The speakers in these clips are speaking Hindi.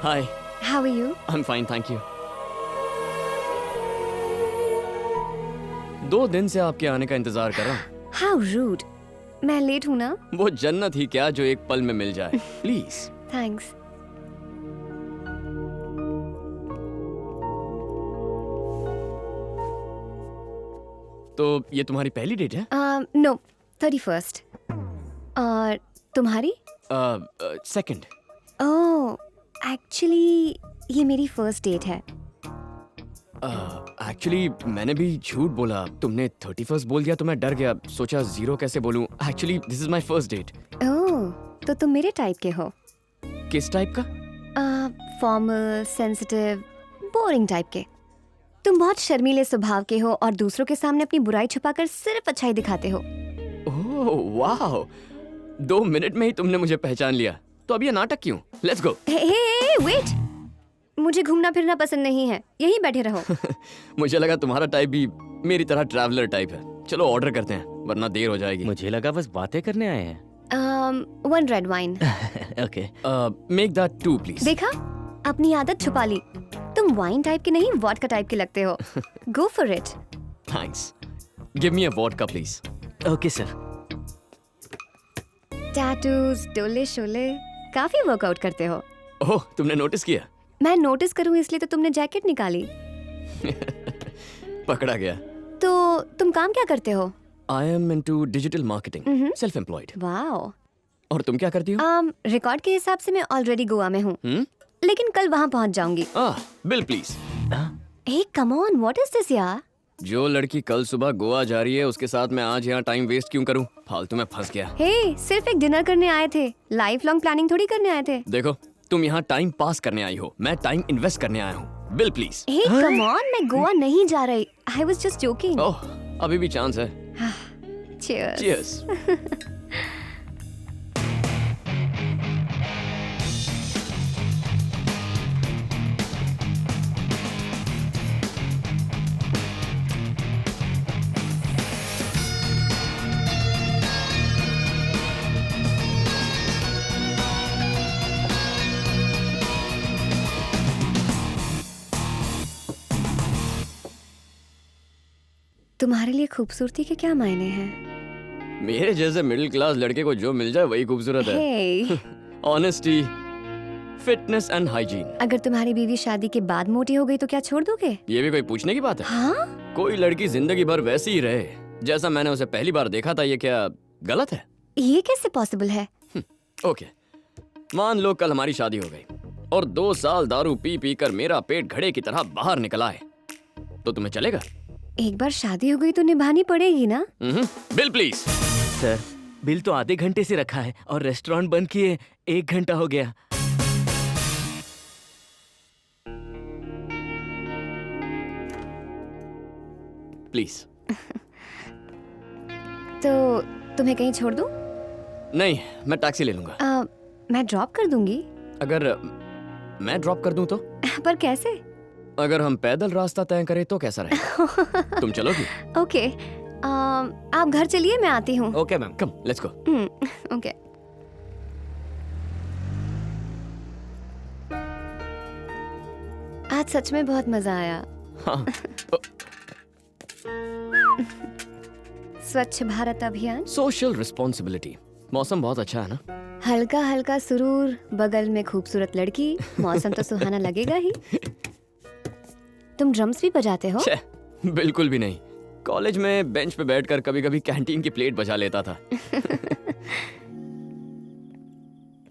Hi. How are you? I'm fine, thank you. 2 दिन से आपके आने का इंतजार कर रहा हूँ। How rude. मैं लेट हूँ ना? वो जन्नत ही क्या जो एक पल में मिल जाए। प्लीज। Thanks. तो ये तुम्हारी पहली डेट है? No, 31st. और तुम्हारी? सेकंड। Oh, actually ये मेरी फर्स्ट डेट है। एक्चुअली मैंने भी झूठ बोला। तुमने 31st बोल दिया तो मैं डर गया, सोचा 0 कैसे बोलूं। Actually this is my first date. Oh, तो तुम मेरे टाइप के हो। किस टाइप का? फॉर्मल, सेंसिटिव, बोरिंग टाइप के। तुम बहुत शर्मीले स्वभाव के हो और दूसरों के सामने अपनी बुराई छुपाकर सिर्फ अच्छाई दिखाते हो। ओह वाह, 2 मिनट में ही तुमने मुझे पहचान लिया। तो अब ये नाटक क्यों? Let's go. हे वेट, मुझे घूमना फिरना पसंद नहीं है, यहीं बैठे रहो। मुझे लगा तुम्हारा टाइप भी मेरी तरह ट्रैवलर टाइप है। चलो ऑर्डर करते हैं वरना देर हो जाएगी। मुझे लगा बस बातें करने आए हैं। 1 red wine. Okay. Make that 2 please. देखा, अपनी आदत छुपा ली। तुम वाइन टाइप के नहीं, वोडका टाइप के लगते हो। Go for it. Thanks. Give me a vodka please. Okay sir. Tattoos, डोले शोले, काफी वर्कआउट करते हो। ओह, तुमने नोटिस किया? मैं नोटिस करूं इसलिए तो तुमने जैकेट निकाली। पकड़ा गया। तो तुम काम क्या करते हो? I am into digital marketing, self employed. Wow. और तुम क्या करती हो? रिकॉर्ड के हिसाब से मैं ऑलरेडी गोवा में हूँ, लेकिन कल वहाँ पहुँच जाऊंगी। Bill please. Hey come on, what is this यार? जो लड़की कल सुबह गोवा जा रही है उसके साथ मैं आज यहाँ टाइम वेस्ट क्यों करूँ? फालतू में फंस गया। हे, सिर्फ एक डिनर करने आए थे, लाइफ लॉन्ग प्लानिंग थोड़ी करने आए थे। देखो, तुम यहाँ टाइम पास करने आई हो, मैं टाइम इन्वेस्ट करने आया हूँ। Bill please. Hey come on, मैं गोवा नहीं जा रही। I was just joking. Oh, अभी भी चांस है। Cheers. Cheers. तुम्हारे लिए खूबसूरती के क्या मायने हैं? मेरे जैसे मिडिल क्लास लड़के को जो मिल जाए वही खूबसूरत है। Hey, honesty, fitness and hygiene. अगर तुम्हारी बीवी शादी के बाद मोटी हो गई तो क्या छोड़ दोगे? ये भी कोई पूछने की बात है? हाँ? कोई लड़की जिंदगी भर वैसी ही रहे जैसा मैंने उसे पहली बार देखा था, ये क्या गलत है? ये कैसे पॉसिबल है? ओके, मान लो कल हमारी शादी हो गई और 2 साल दारू पी पी कर मेरा पेट घड़े की तरह बाहर निकल आए, तो तुम्हें चलेगा? एक बार शादी हो गई तो निभानी पड़ेगी ना? Bill please. सर, बिल तो आधे घंटे से रखा है और रेस्टोरेंट बंद किए 1 घंटा हो गया। प्लीज। तो तुम्हें कहीं छोड़ दूं? नहीं, मैं टैक्सी ले लूंगा। मैं ड्रॉप कर दूंगी। अगर मैं ड्रॉप कर दूं तो? पर कैसे? अगर हम पैदल रास्ता तय करें तो कैसा रहेगा? तुम चलोगी? ओके, आप घर चलिए, मैं आती हूँ। Okay ma'am, come let's go. Okay. आज सच में बहुत मजा आया। हाँ। स्वच्छ भारत अभियान, सोशल रिस्पॉन्सिबिलिटी। मौसम बहुत अच्छा है ना? हल्का हल्का सुरूर, बगल में खूबसूरत लड़की, मौसम तो सुहाना लगेगा ही। तुम ड्रम्स भी बजाते हो? छे, बिल्कुल भी नहीं। कॉलेज में बेंच पे बैठकर कभी-कभी कैंटीन की प्लेट बजा लेता था।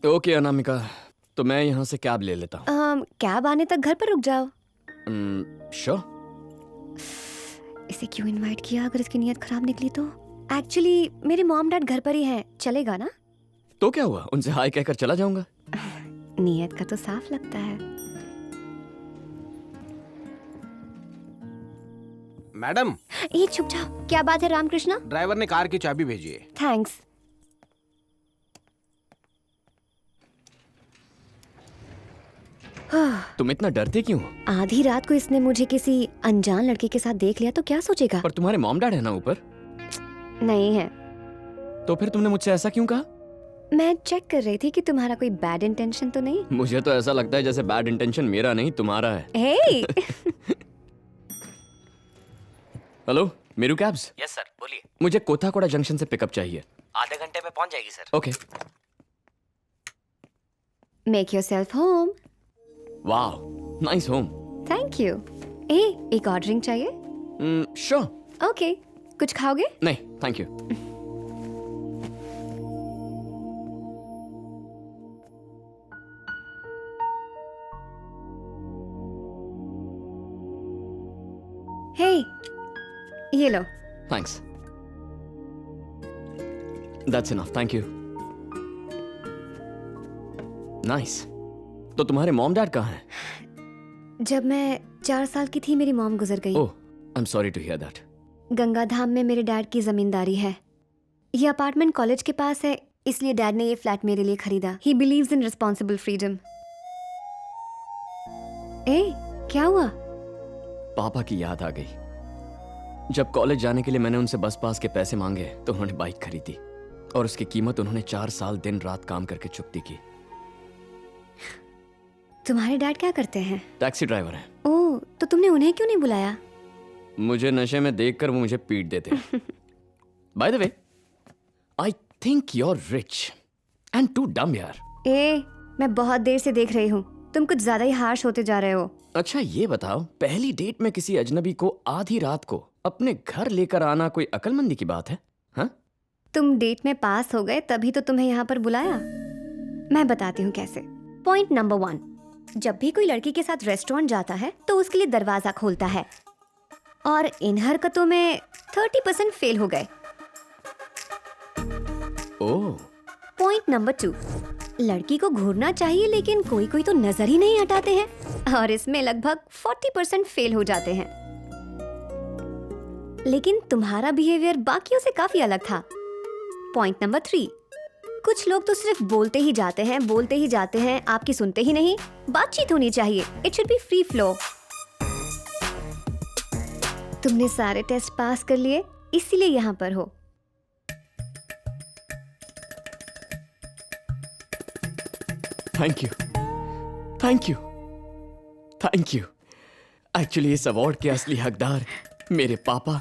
ओके अनामिका, तो मैं यहाँ से कैब ले लेता हूँ। कैब आने तक घर पर रुक जाओ। श्योर। इसे क्यों इनवाइट किया अगर इसकी नीयत खराब निकली तो? एक्चुअली मेरे मॉम डैड घर पर ही हैं, चलेगा ना? तो क्या हुआ, उनसे हाय कहकर चला जाऊंगा। नीयत का तो साफ लगता है। मैडम, ये चुप जाओ, क्या बात है रामकृष्णा? ड्राइवर ने कार की चाबी भेजी है। थैंक्स। तुम इतना डरते क्यों? आधी रात को इसने मुझे किसी अनजान लड़के के साथ देख लिया तो क्या सोचेगा? पर तुम्हारे मॉम डैड है ना ऊपर? नहीं है। तो फिर तुमने मुझसे ऐसा क्यों कहा? मैं चेक कर रही थी कि तुम्हारा कोई बैड इंटेंशन तो नहीं। मुझे तो ऐसा लगता है जैसे बैड इंटेंशन मेरा नहीं तुम्हारा है। हे hello, Meru cabs. Yes sir, बोलिए। मुझे कोथाकोड़ा जंक्शन से पिकअप चाहिए। आधे घंटे में पहुंच जाएगी sir. Okay. Make yourself home. वाह, नाइस होम। Thank you. एक और ड्रिंक चाहिए? श्योर। ओके, कुछ खाओगे? नहीं, थैंक यू। हे, ये लो। Thanks. That's enough, thank you. Nice. तो तुम्हारे मॉम डैड कहाँ हैं? जब मैं 4 साल की थी मेरी मॉम गुजर गई। Oh, I am sorry to hear that. Ganga Dham में मेरे डैड की जमींदारी है। ये अपार्टमेंट कॉलेज के पास है, इसलिए डैड ने ये फ्लैट मेरे लिए खरीदा। He believes in responsible freedom. क्या हुआ? पापा की याद आ गई। जब कॉलेज जाने के लिए मैंने उनसे बस पास के पैसे मांगे तो उन्होंने बाइक खरीदी और उसकी कीमत उन्होंने 4 साल दिन रात काम करके चुकती की। तुम्हारे डैड क्या करते हैं? टैक्सी ड्राइवर हैं। ओह, तो तुमने उन्हें क्यों नहीं बुलाया? मुझे नशे में देखकर वो मुझे पीट देते। By the way, I think you are rich and too dumb यार। मैं बहुत देर से देख रही हूँ, तुम कुछ ज्यादा ही हार्श होते जा रहे हो। अच्छा ये बताओ, पहली डेट में किसी अजनबी को आधी रात को अपने घर लेकर आना कोई अक्लमंदी की बात है? हाँ? तुम डेट में पास हो गए तभी तो तुम्हें यहाँ पर बुलाया। मैं बताती हूँ कैसे। पॉइंट नंबर 1, जब भी कोई लड़की के साथ रेस्टोरेंट जाता है तो उसके लिए दरवाजा खोलता है, और इन हरकतों में 30% फेल हो गए। ओह, पॉइंट नंबर 2, लड़की को घूरना चाहिए लेकिन कोई कोई तो नजर ही नहीं हटाते हैं, और इसमें लगभग 40% फेल हो जाते हैं। लेकिन तुम्हारा बिहेवियर बाकियों से काफी अलग था। पॉइंट नंबर 3, कुछ लोग तो सिर्फ बोलते ही जाते हैं, आपकी सुनते ही नहीं। बातचीत होनी चाहिए, it should be free flow. तुमने सारे टेस्ट पास कर लिए, इसीलिए यहाँ पर हो। Thank you, thank you, thank you. Actually इस अवार्ड के असली हकदार मेरे पापा,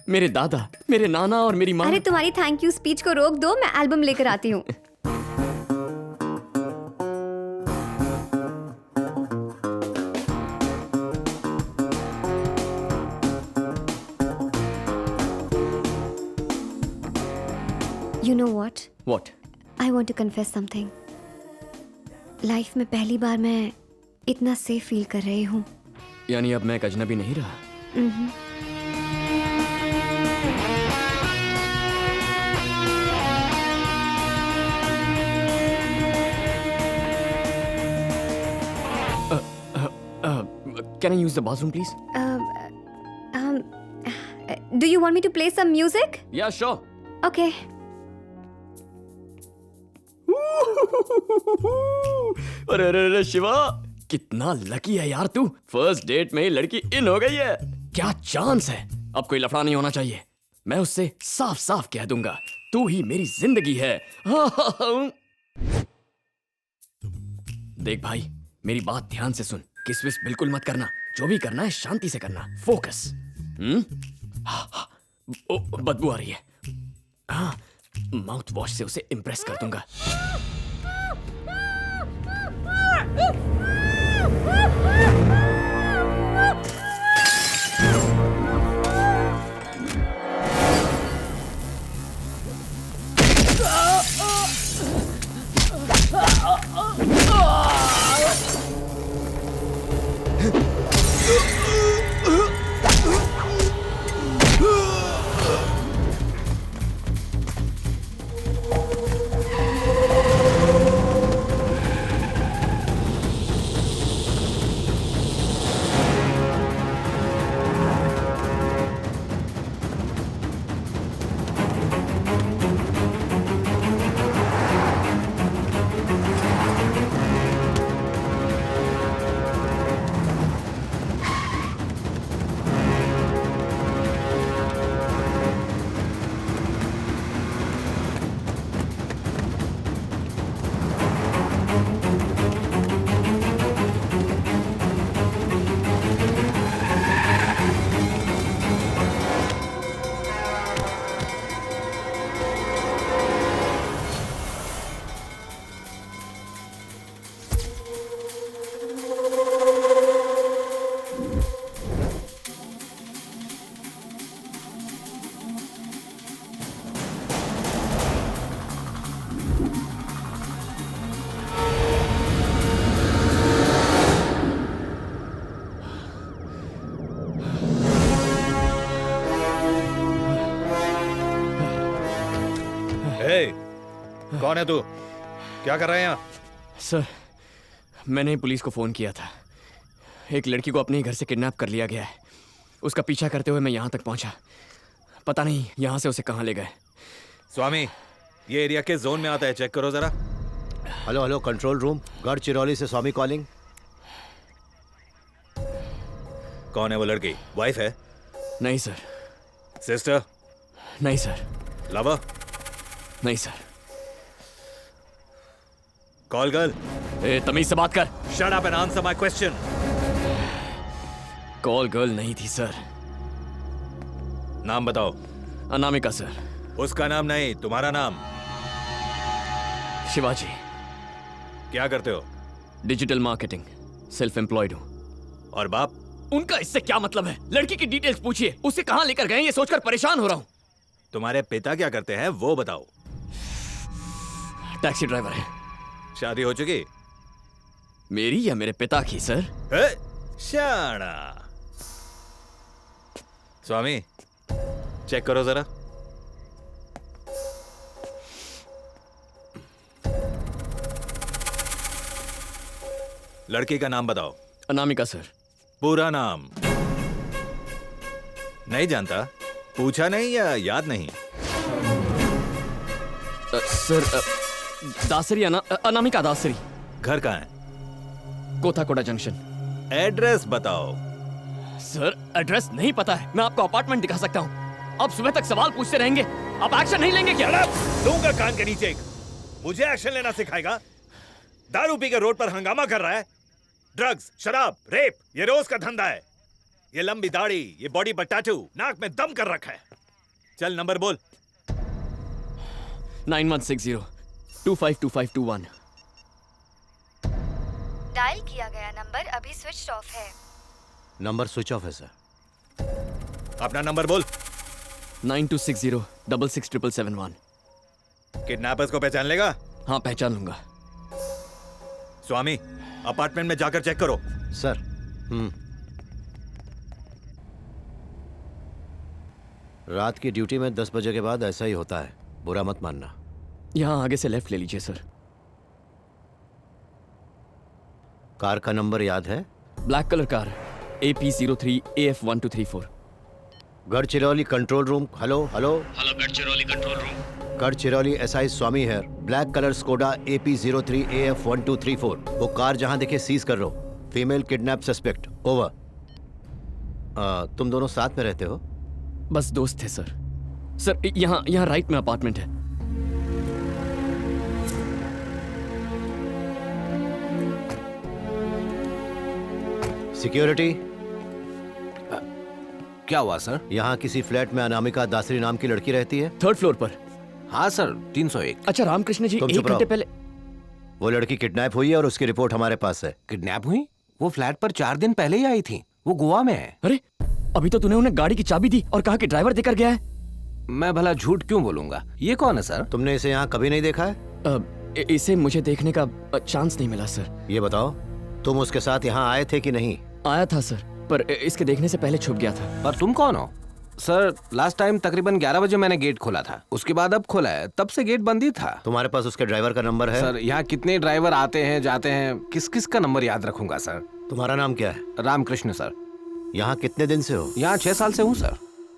मेरे दादा, मेरे नाना और मेरी माँ। अरे तुम्हारी थैंक यू स्पीच को रोक दो, मैं एल्बम लेकर आती हूँ। You know what? What? I want to confess something. Life में पहली बार मैं इतना सेफ फील कर रही हूँ। यानी अब मैं एक अजनबी नहीं रहा? Can I use the bathroom, please? Do you want me to play some music? Yeah, sure. Okay. अरे अरे अरे शिवा, कितना लकी है यार तू। फर्स्ट डेट में ही लड़की इन हो गई है। क्या चांस है। अब कोई लफड़ा नहीं होना चाहिए। मैं उससे साफ साफ कह दूंगा, तू ही मेरी जिंदगी है। देख भाई, मेरी बात ध्यान से सुन। किस विस बिल्कुल मत करना। जो भी करना है शांति से करना। फोकस। ओ, बदबू आ रही है। हाँ, माउथ वॉश से उसे इम्प्रेस कर दूंगा। कौन है तू? क्या कर रहा है यहाँ? सर, मैंने पुलिस को फ़ोन किया था। एक लड़की को अपने ही घर से किडनैप कर लिया गया है। उसका पीछा करते हुए मैं यहाँ तक पहुँचा। पता नहीं यहाँ से उसे कहाँ ले गए। स्वामी, ये एरिया के जोन में आता है, चेक करो जरा। Hello hello, control room, Gadchiroli से स्वामी कॉलिंग। कौन है वो लड़की? वाइफ है? नहीं सर। सिस्टर? नहीं सर। लवर? नहीं सर। Call girl? ए, तमीज से बात कर। Shut up and answer my question. Call girl नहीं थी सर। नाम बताओ। अनामिका सर। उसका नाम नहीं, तुम्हारा नाम। शिवाजी। क्या करते हो? डिजिटल मार्केटिंग, सेल्फ एम्प्लॉयड हूँ। और बाप? उनका इससे क्या मतलब है? लड़की की डिटेल्स पूछिए, उसे कहाँ लेकर गए ये सोचकर परेशान हो रहा हूँ। तुम्हारे पिता क्या करते हैं वो बताओ। टैक्सी ड्राइवर है। शादी हो चुकी? मेरी या मेरे पिता की सर? शाना। स्वामी, चेक करो जरा। लड़की का नाम बताओ। अनामिका सर। पूरा नाम? नहीं जानता? पूछा नहीं या याद नहीं? सर, दासरी अनामिका दासरी। घर कहाँ है? कोथाकोटा जंक्शन। एड्रेस बताओ। सर, एड्रेस नहीं पता है। मैं आपको अपार्टमेंट दिखा सकता हूँ। अब सुबह तक सवाल पूछते रहेंगे, आप एक्शन नहीं लेंगे क्या? दूंगा कान के नीचे एक। मुझे एक्शन लेना सिखाएगा? दारू पी के रोड पर हंगामा कर रहा है। ड्रग्स, शराब, रेप, ये रोज का धंधा है। ये लंबी दाढ़ी, ये बॉडी पर टैटू, नाक में दम कर रखा है। चल नंबर बोल। 9160-252521। डायल किया गया नंबर अभी स्विच ऑफ है। नंबर स्विच ऑफ है सर। अपना नंबर बोल। 9260-667771। किडनैपर्स को पहचान लेगा? हाँ, पहचान लूंगा। स्वामी, अपार्टमेंट में जाकर चेक करो। सर। रात की ड्यूटी में 10 बजे के बाद ऐसा ही होता है, बुरा मत मानना। यहाँ आगे से लेफ्ट ले लीजिए सर। कार का नंबर याद है? Black colour car, AP03AF1234। Gadchiroli control room. Hello hello. Hello, Gadchiroli control room. Gadchiroli SI Swamy है। Black colour Skoda AP03AF1234। वो कार जहां दिखे सीज कर लो। Female kidnap suspect. ओवर। तुम दोनों साथ में रहते हो? बस दोस्त थे सर। सर, यहाँ राइट में अपार्टमेंट है। सिक्योरिटी। क्या हुआ सर? यहाँ किसी फ्लैट में अनामिका दासरी नाम की लड़की रहती है? 3rd फ्लोर पर। हाँ सर, 301। अच्छा, रामकृष्ण जी, तुम 1 चुप रहो। घंटे पहले। वो लड़की किडनैप हुई है और उसकी रिपोर्ट हमारे पास है। किडनैप हुई? वो फ्लैट पर 4 दिन पहले ही आई थी। वो गोवा में है। अरे, अभी तो तूने उन्हें गाड़ी की चाबी दी और कहा कि ड्राइवर देकर गया है। मैं भला झूठ क्यों बोलूंगा? ये कौन है सर? तुमने इसे यहाँ कभी नहीं देखा है? इसे मुझे देखने का चांस नहीं मिला सर। ये बताओ, तुम उसके साथ यहाँ आए थे कि नहीं? आया था सर, पर इसके देखने से पहले छुप गया था। पर तुम कौन हो? सर, लास्ट टाइम तकरीबन 11 बजे मैंने गेट खोला था। उसके बाद अब खोला है, तब से गेट बंद ही था। तुम्हारे पास उसके ड्राइवर का नंबर है? सर, यहाँ कितने ड्राइवर आते हैं जाते हैं, किस किस का नंबर याद रखूंगा सर? तुम्हारा नाम क्या है? रामकृष्ण सर। यहाँ कितने दिन से हो? यहाँ 6 साल से हूँ सर।